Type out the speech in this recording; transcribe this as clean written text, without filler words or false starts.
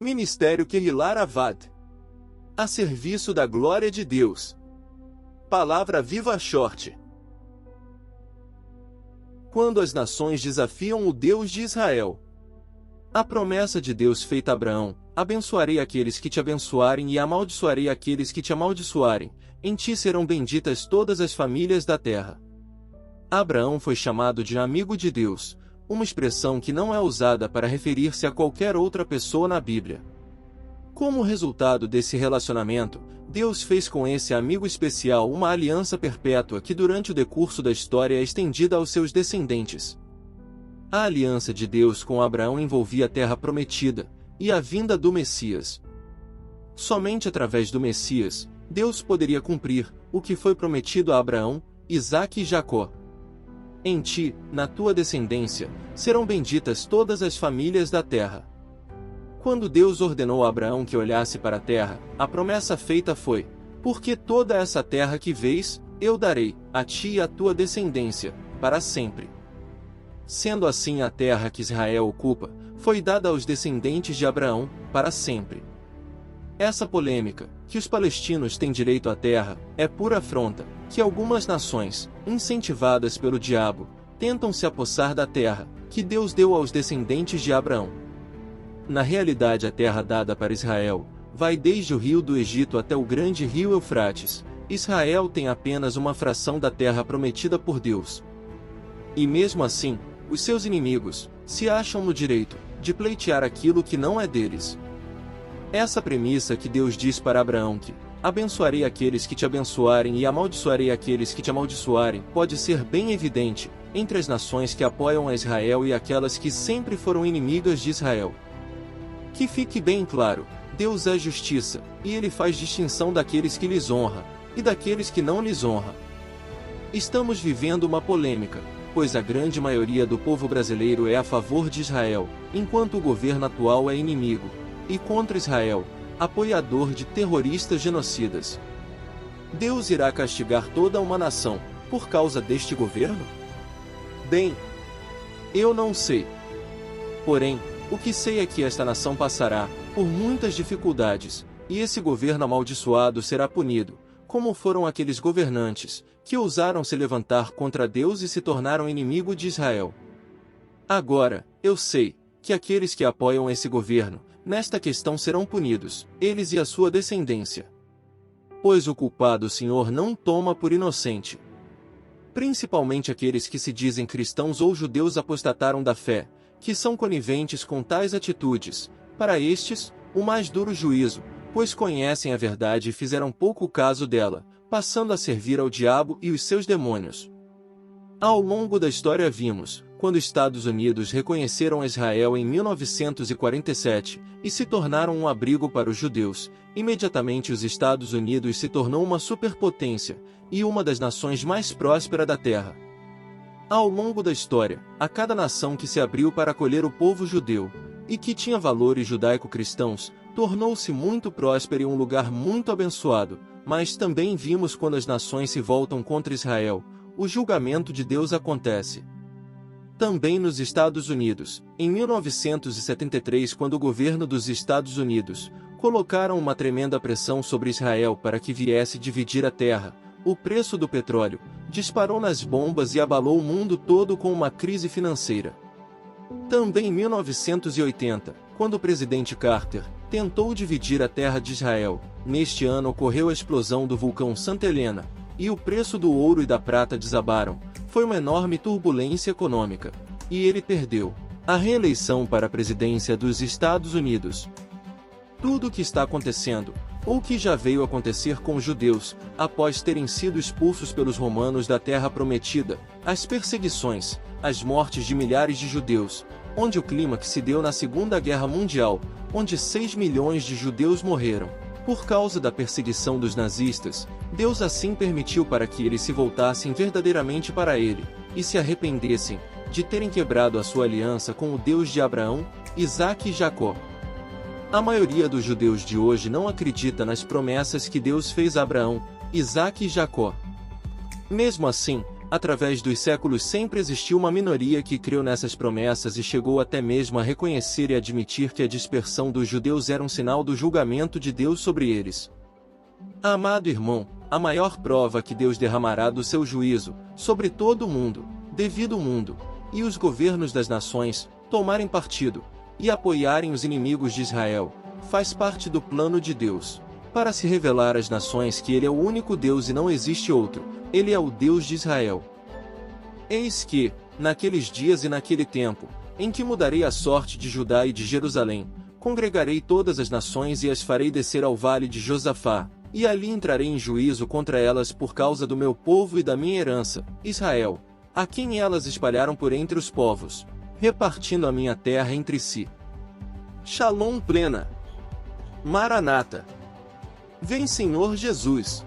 Ministério Kehillah Avad. A serviço da glória de Deus. Palavra viva short. Quando as nações desafiam o Deus de Israel. A promessa de Deus feita a Abraão: abençoarei aqueles que te abençoarem e amaldiçoarei aqueles que te amaldiçoarem. Em ti serão benditas todas as famílias da terra. Abraão foi chamado de amigo de Deus, uma expressão que não é usada para referir-se a qualquer outra pessoa na Bíblia. Como resultado desse relacionamento, Deus fez com esse amigo especial uma aliança perpétua que durante o decurso da história é estendida aos seus descendentes. A aliança de Deus com Abraão envolvia a terra prometida e a vinda do Messias. Somente através do Messias, Deus poderia cumprir o que foi prometido a Abraão, Isaque e Jacó. Em ti, na tua descendência, serão benditas todas as famílias da terra. Quando Deus ordenou a Abraão que olhasse para a terra, a promessa feita foi: porque toda essa terra que vês, eu darei, a ti e à tua descendência, para sempre. Sendo assim, a terra que Israel ocupa, foi dada aos descendentes de Abraão, para sempre. Essa polêmica, que os palestinos têm direito à terra, é pura afronta, que algumas nações, incentivadas pelo diabo, tentam se apossar da terra, que Deus deu aos descendentes de Abraão. Na realidade, a terra dada para Israel, vai desde o rio do Egito até o grande rio Eufrates. Israel tem apenas uma fração da terra prometida por Deus. E mesmo assim, os seus inimigos se acham no direito de pleitear aquilo que não é deles. Essa premissa que Deus diz para Abraão que abençoarei aqueles que te abençoarem e amaldiçoarei aqueles que te amaldiçoarem, pode ser bem evidente entre as nações que apoiam a Israel e aquelas que sempre foram inimigas de Israel. Que fique bem claro, Deus é justiça, e Ele faz distinção daqueles que lhes honra, e daqueles que não lhes honra. Estamos vivendo uma polêmica, pois a grande maioria do povo brasileiro é a favor de Israel, enquanto o governo atual é inimigo, e contra Israel, apoiador de terroristas genocidas. Deus irá castigar toda uma nação, por causa deste governo? Bem, eu não sei. Porém, o que sei é que esta nação passará por muitas dificuldades, e esse governo amaldiçoado será punido, como foram aqueles governantes, que ousaram se levantar contra Deus e se tornaram inimigo de Israel. Agora, eu sei que aqueles que apoiam esse governo, nesta questão serão punidos, eles e a sua descendência. Pois o culpado o Senhor não toma por inocente. Principalmente aqueles que se dizem cristãos ou judeus apostataram da fé, que são coniventes com tais atitudes. Para estes, o mais duro juízo, pois conhecem a verdade e fizeram pouco caso dela, passando a servir ao diabo e os seus demônios. Ao longo da história vimos, quando Estados Unidos reconheceram Israel em 1947, e se tornaram um abrigo para os judeus, imediatamente os Estados Unidos se tornou uma superpotência, e uma das nações mais prósperas da Terra. Ao longo da história, a cada nação que se abriu para acolher o povo judeu, e que tinha valores judaico-cristãos, tornou-se muito próspera e um lugar muito abençoado, mas também vimos quando as nações se voltam contra Israel, o julgamento de Deus acontece. Também nos Estados Unidos, em 1973, quando o governo dos Estados Unidos colocaram uma tremenda pressão sobre Israel para que viesse dividir a terra, o preço do petróleo disparou nas bombas e abalou o mundo todo com uma crise financeira. Também em 1980, quando o presidente Carter tentou dividir a terra de Israel, neste ano ocorreu a explosão do vulcão Santa Helena, e o preço do ouro e da prata desabaram. Foi uma enorme turbulência econômica, e ele perdeu a reeleição para a presidência dos Estados Unidos. Tudo o que está acontecendo, ou que já veio acontecer com os judeus, após terem sido expulsos pelos romanos da terra prometida, as perseguições, as mortes de milhares de judeus, onde o clímax se deu na Segunda Guerra Mundial, onde 6 milhões de judeus morreram. Por causa da perseguição dos nazistas, Deus assim permitiu para que eles se voltassem verdadeiramente para Ele, e se arrependessem de terem quebrado a sua aliança com o Deus de Abraão, Isaque e Jacó. A maioria dos judeus de hoje não acredita nas promessas que Deus fez a Abraão, Isaque e Jacó. Mesmo assim, através dos séculos sempre existiu uma minoria que creu nessas promessas e chegou até mesmo a reconhecer e admitir que a dispersão dos judeus era um sinal do julgamento de Deus sobre eles. Amado irmão, a maior prova que Deus derramará do seu juízo sobre todo o mundo, devido o mundo, e os governos das nações, tomarem partido, e apoiarem os inimigos de Israel, faz parte do plano de Deus, para se revelar às nações que Ele é o único Deus e não existe outro, Ele é o Deus de Israel. Eis que, naqueles dias e naquele tempo, em que mudarei a sorte de Judá e de Jerusalém, congregarei todas as nações e as farei descer ao vale de Josafá, e ali entrarei em juízo contra elas por causa do meu povo e da minha herança, Israel, a quem elas espalharam por entre os povos, repartindo a minha terra entre si. Shalom plena. Maranata. Vem Senhor Jesus.